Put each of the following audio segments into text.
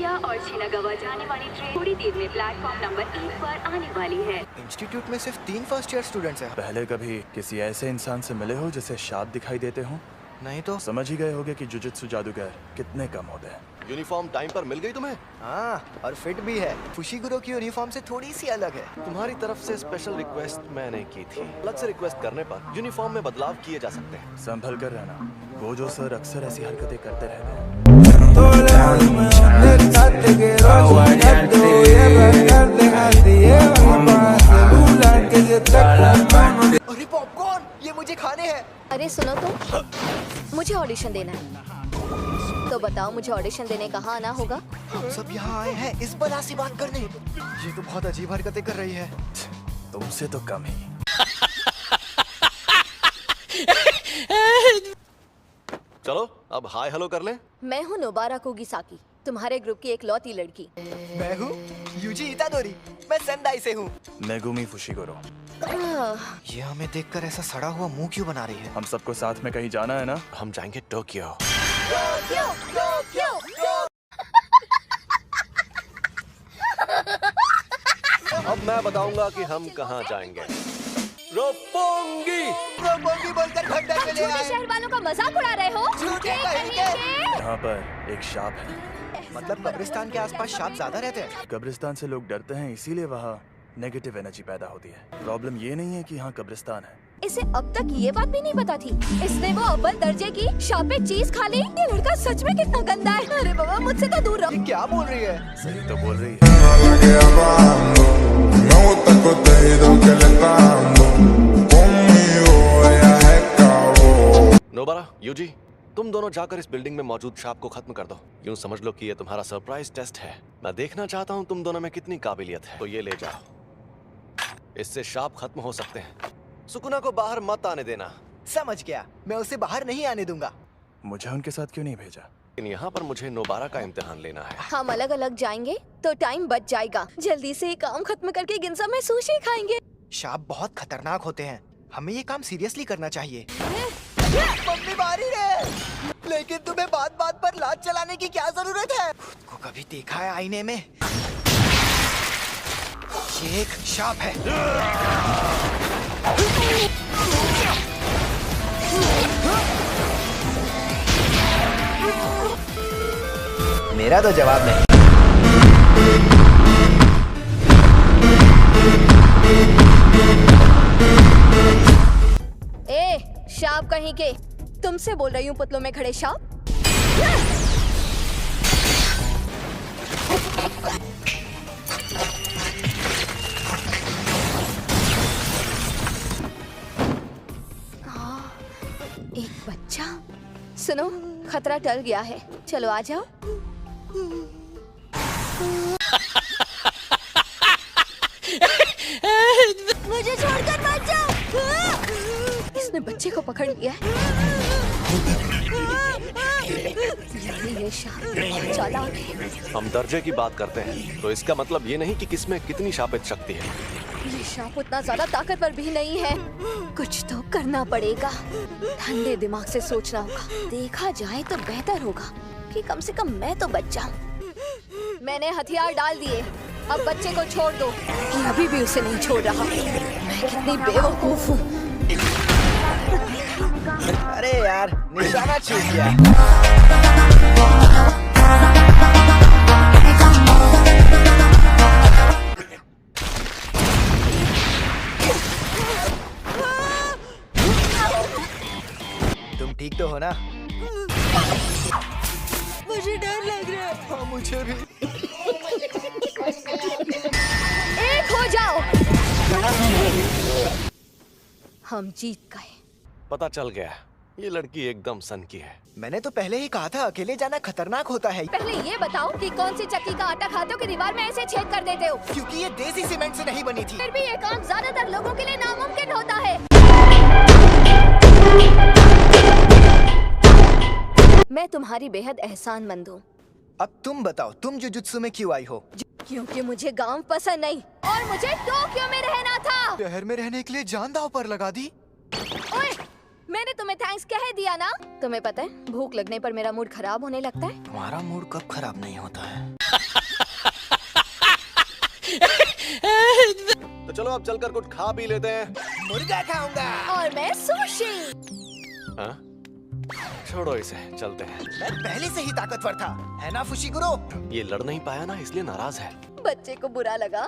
Nagoya और Shinagawa जाने वाली ट्रेन थोड़ी देर में प्लेटफॉर्म नंबर 1 पर आने वाली है। इंस्टीट्यूट में सिर्फ 3 फर्स्ट ईयर स्टूडेंट्स हैं। पहले कभी किसी ऐसे इंसान से मिले हो जिसे शाप दिखाई देते हो? नहीं तो समझ ही गए होगे कि जुजुत्सु जादूगर कितने कम होते हैं। यूनिफॉर्म टाइम पर मिल गई तुम्हें? हाँ, और फिट भी है। फुशिगुरो की यूनिफॉर्म से थोड़ी सी अलग है। तुम्हारी तरफ से स्पेशल रिक्वेस्ट मैंने की थी। अलग से रिक्वेस्ट करने पर यूनिफॉर्म में बदलाव किए जा सकते हैं। संभल कर रहना, गोजो सर अक्सर ऐसी हरकतें करते रहते हैं। अरे पॉपकॉर्न, ये मुझे खाने हैं। अरे सुनो तो, मुझे ऑडिशन देना है। तो बताओ मुझे ऑडिशन देने कहाँ आना होगा? हम सब यहाँ आए हैं इस बला से बात करने। ये तो बहुत अजीब हरकतें कर रही है। तुमसे तो कम ही। चलो अब हाय हेलो कर लें। मैं हूँ नोबारा कोगिसाकी, तुम्हारे ग्रुप की एक लौती लड़की। मैं हूँ यूजी इतादोरी, मैं सेंदाई से हूँ। Megumi Fushiguro. ये हमें देखकर ऐसा सड़ा हुआ मुंह क्यों बना रही है? हम सबको साथ में कहीं जाना है ना? हम जाएंगे टोक्यो। अब मैं बताऊंगा कि हम कहाँ जाएंगे। रोपोंगी। रोपोंगी बोलकर खड्डा में ले छोटे आए। शहर वालों का मजाक उड़ा रहे हो? झूठे कहेंगे। यहाँ पर एक शाप है। मतलब कब्रिस्तान के आसपास सांप ज्यादा रहते हैं। कब्रिस्तान से लोग डरते हैं, इसीलिए वहाँ नेगेटिव एनर्जी पैदा होती है। प्रॉब्लम ये नहीं है कि यहाँ कब्रिस्तान है। इसे अब तक ये बात भी नहीं पता थी। इसने वो अव्वल दर्जे की शापित चीज खा ली। ये लड़का सच में कितना गंदा है। अरे बाबा, मुझसे तो दूर रहो। ये क्या बोल रही है? सही तो बोल रही है। नोबारा, यूजी, तुम दोनों जाकर इस बिल्डिंग में मौजूद शाप को खत्म कर दो। यूं समझ लो कि ये तुम्हारा सरप्राइज टेस्ट है। मैं देखना चाहता हूं तुम दोनों में कितनी काबिलियत है। तो ये ले जाओ, इससे शाप खत्म हो सकते हैं। सुकुना को बाहर मत आने देना। समझ गया, मैं उसे बाहर नहीं आने दूंगा। मुझे उनके साथ क्यों नहीं भेजा? लेकिन यहाँ पर मुझे नोबारा का इम्तिहान लेना है। हम अलग अलग जाएंगे तो टाइम बच जाएगा। जल्दी से ये काम खत्म करके गिनजा में सुशी खाएंगे। सांप बहुत खतरनाक होते हैं, हमें ये काम सीरियसली करना चाहिए। मम्मी मारी है, लेकिन तुम्हें बात बात पर लात चलाने की क्या जरूरत है? खुद को कभी देखा है आईने में? ये एक सांप है। मेरा तो जवाब नहीं। ए, शाप कहीं के, तुमसे बोल रही हूँ पुतलों में खड़े शाप। एक बच्चा। सुनो, खतरा टल गया है, चलो आ जाओ। मुझे छोड़कर मत जाओ। इसने बच्चे को पकड़ लिया है। ये शाप चालाक है। हम दर्जे की बात करते हैं तो इसका मतलब ये नहीं कि किसमें कितनी शापित शक्ति है। ये शाप उतना ज्यादा ताकतवर भी नहीं है। कुछ तो करना पड़ेगा। ठंडे दिमाग से सोचना होगा। देखा जाए तो बेहतर होगा कि कम से कम मैं तो बच जाऊं। मैंने हथियार डाल दिए, अब बच्चे को छोड़ दो। ये अभी भी उसे नहीं छोड़ रहा। मैं कितनी बेवकूफ हूँ। अरे यार, निशाना छूट गया। तुम ठीक तो हो ना? मुझे डर लग रहा है। हाँ, मुझे भी। एक हो जाओ। हम जीत गए। पता चल गया, ये लड़की एकदम सन की है। मैंने तो पहले ही कहा था, अकेले जाना खतरनाक होता है। पहले ये बताओ कि कौन सी चक्की का आटा खाते हो कि दीवार में ऐसे छेद कर देते हो? क्योंकि ये देसी सीमेंट से नहीं बनी थी। फिर भी ये काम ज्यादातर लोगों के लिए नामुमकिन होता है। मैं तुम्हारी बेहद एहसानमंद हूँ। अब तुम बताओ, तुम जुजुत्सु में क्यों आई हो? क्योंकि मुझे गांव पसंद नहीं और मुझे टोक्यो में रहना था। शहर में रहने के लिए जान दांव पर लगा दी। ओए, मैंने तुम्हें थैंक्स कह दिया ना। तुम्हें पता है भूख लगने पर मेरा मूड खराब होने लगता है। तुम्हारा मूड कब खराब नहीं होता है? तो चलो अब चलकर कुछ खा पी लेते हैं। मुर्गा खाऊंगा। और मैं सुशी। हाँ? छोड़ो इसे, चलते हैं। मैं पहले से ही ताकतवर था, है ना फुशिगुरो? ये लड़ नहीं पाया ना, इसलिए नाराज है। बच्चे को बुरा लगा।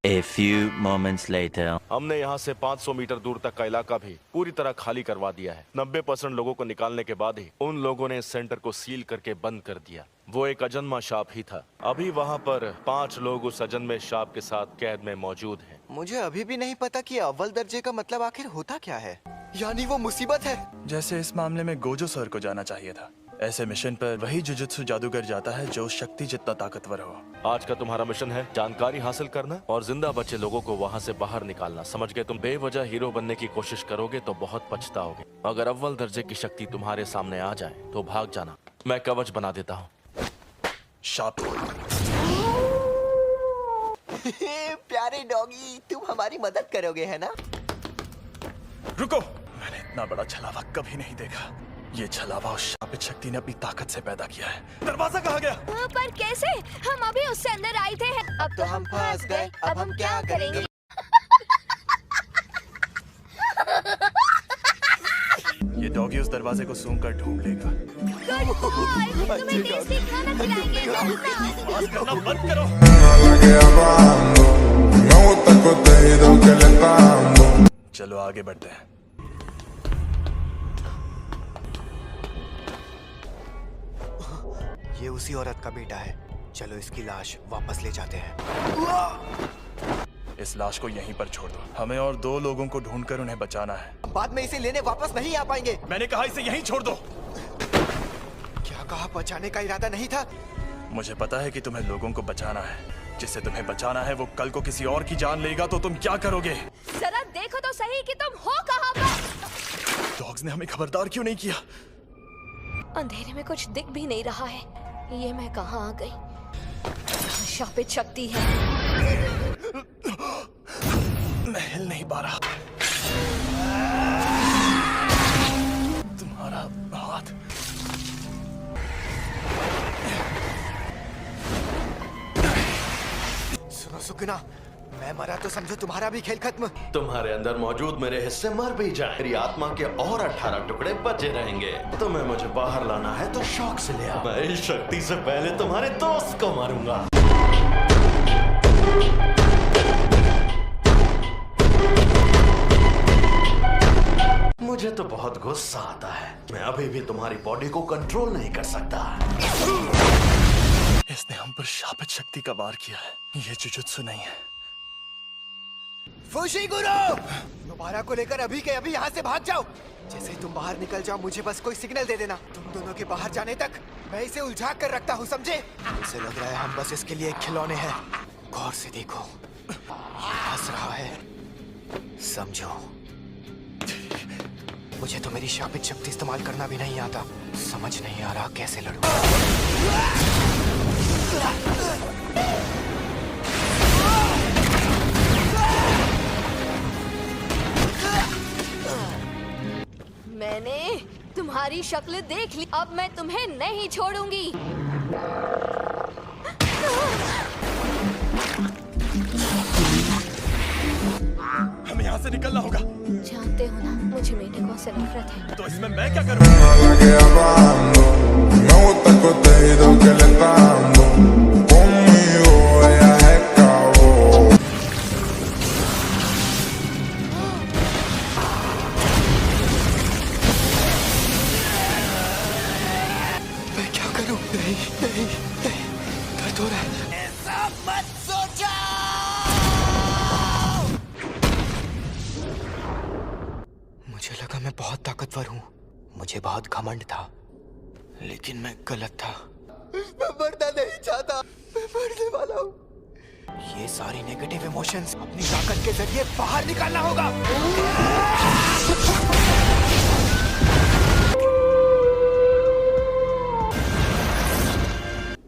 A few moments later. हमने यहाँ से 500 मीटर दूर तक का इलाका भी पूरी तरह खाली करवा दिया है। 90% लोगों को निकालने के बाद ही उन लोगों ने इस सेंटर को सील करके बंद कर दिया। वो एक अजन्मा सांप ही था। अभी वहाँ पर 5 लोग उस अजन्मे सांप के साथ कैद में मौजूद हैं। मुझे अभी भी नहीं पता कि अव्वल दर्जे का मतलब आखिर होता क्या है। यानी वो मुसीबत है। जैसे इस मामले में गोजो सर को जाना चाहिए था। ऐसे मिशन पर वही जुजुत्सु जादूगर जाता है जो शक्ति जितना ताकतवर हो। आज का तुम्हारा मिशन है जानकारी हासिल करना और जिंदा बचे लोगों को वहाँ से बाहर निकालना। समझ गए? तुम बेवजह हीरो बनने की कोशिश करोगे तो बहुत पछताओगे। अगर अव्वल दर्जे की शक्ति तुम्हारे सामने आ जाए तो भाग जाना। मैं कवच बना देता हूँ। शाप। प्यारे डॉगी, तुम हमारी मदद करोगे, है ना? रुको, मैंने इतना बड़ा छलावा कभी नहीं देखा। ये छलावा उस शापित शक्ति ने अपनी ताकत से पैदा किया है। दरवाजा कहाँ गया? पर कैसे? हम अभी उससे अंदर आए थे। अब तो हम फंस गए। अब हम क्या करेंगे? ये डॉगी उस दरवाजे को सूंघ कर ढूंढ लेगा। तुम्हें टेस्टी खाना खिलाएंगे। आवाज करना बंद करो। चलो आगे बढ़ते हैं। ये उसी औरत का बेटा है। चलो इसकी लाश वापस ले जाते हैं। इस लाश को यहीं पर छोड़ दो। हमें और 2 लोगों को ढूंढकर उन्हें बचाना है। बाद में इसे लेने वापस नहीं आ पाएंगे। मैंने कहा इसे यहीं छोड़ दो। क्या कहा? बचाने का इरादा नहीं था। मुझे पता है कि तुम्हें लोगों को बचाना है। जिसे तुम्हें बचाना है वो कल को किसी और की जान लेगा तो तुम क्या करोगे? जरा देखो तो सही कि तुम हो कहाँ पर। डॉग्स ने हमें खबरदार क्यों नहीं किया? अंधेरे में कुछ दिख भी नहीं रहा है। ये मैं कहाँ आ गई? शापित शक्ति है। मैं हिल नहीं पा रहा। तुम्हारा हाथ। सुनो सुकना, मैं मरा तो समझो तुम्हारा भी खेल खत्म। तुम्हारे अंदर मौजूद मेरे हिस्से मर भी जाए, मेरी आत्मा के और 18 टुकड़े बचे रहेंगे। तुम्हें मुझे बाहर लाना है तो शौक से ले आओ। मैं इस शक्ति से पहले तुम्हारे दोस्त को मारूंगा। मुझे तो बहुत गुस्सा आता है। मैं अभी भी तुम्हारी बॉडी को कंट्रोल नहीं कर सकता। इसने हम पर शापित शक्ति का वार किया है। ये जुजुत्सु नहीं है। फुशिगुरो, दोबारा को लेकर अभी के अभी यहाँ से भाग जाओ। जैसे ही तुम बाहर निकल जाओ मुझे बस कोई सिग्नल दे देना। तुम दोनों के बाहर जाने तक मैं इसे उलझा कर रखता हूँ, समझे? मुझे लग रहा है हम बस इसके लिए खिलौने हैं। गौर से देखो, ये हंस रहा है। समझो, मुझे तो मेरी शापित शक्ति इस्तेमाल करना भी नहीं आता। समझ नहीं आ रहा कैसे लड़ूं। मैंने तुम्हारी शक्ल देख ली। अब मैं तुम्हें नहीं छोड़ूंगी। हमें यहाँ से निकलना होगा। जानते हो ना, मुझे मेंढकों से नफरत है। तो इसमें मैं क्या करूँ? मैं क्या करूं? नहीं नहीं नहीं, दर्द हो रहा है। ऐसा मत सोचो। मुझे लगा मैं बहुत ताकतवर हूँ। मुझे बहुत घमंड था, लेकिन मैं गलत था। मैं मरना नहीं चाहता, मैं मरने वाला हूँ। ये सारी नेगेटिव इमोशंस अपनी ताकत के जरिए बाहर निकालना होगा।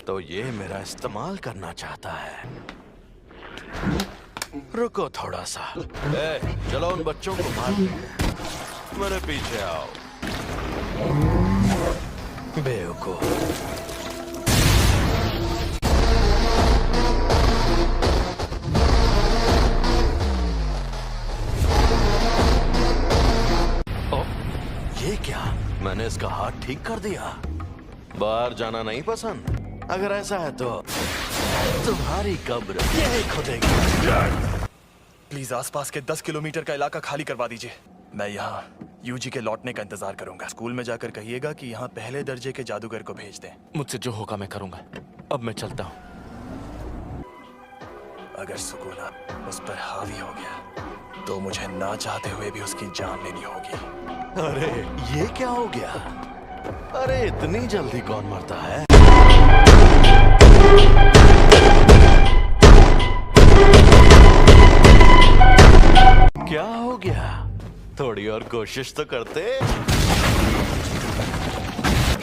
तो ये मेरा इस्तेमाल करना चाहता है। रुको थोड़ा सा। चलो उन बच्चों को मार दो। मेरे पीछे आओ। बेवकूफ। ओ, ये क्या? मैंने इसका हाथ ठीक कर दिया। बाहर जाना नहीं पसंद? अगर ऐसा है तो तुम्हारी कब्र यही खुदेगी। प्लीज आसपास के 10 किलोमीटर का इलाका खाली करवा दीजिए। मैं यहाँ यूजी के लौटने का इंतजार करूंगा। स्कूल में जाकर कहिएगा कि यहाँ पहले दर्जे के जादूगर को भेज दें। मुझसे जो होगा मैं करूंगा। अब मैं चलता हूँ। अगर सुकूना उस पर हावी हो गया तो मुझे ना चाहते हुए भी उसकी जान लेनी होगी। अरे ये क्या हो गया? अरे इतनी जल्दी कौन मरता है? क्या हो गया? थोड़ी और कोशिश तो करते।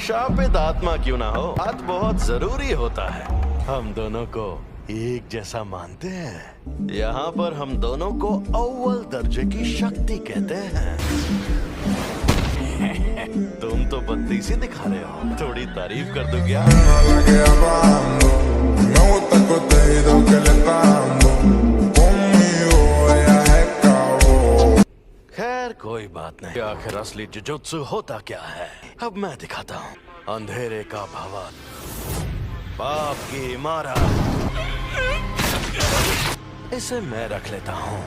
शापित आत्मा क्यों ना हो, हाथ बहुत जरूरी होता है। हम दोनों को एक जैसा मानते हैं। यहाँ पर हम दोनों को अव्वल दर्जे की शक्ति कहते हैं। तुम तो बत्तीसी दिखा रहे हो। थोड़ी तारीफ कर दो क्या? खैर कोई बात नहीं। आखिर असली जुजुत्सु होता क्या है, अब मैं दिखाता हूँ। अंधेरे का भवन, पाप की इमारत, इसे मैं रख लेता हूँ।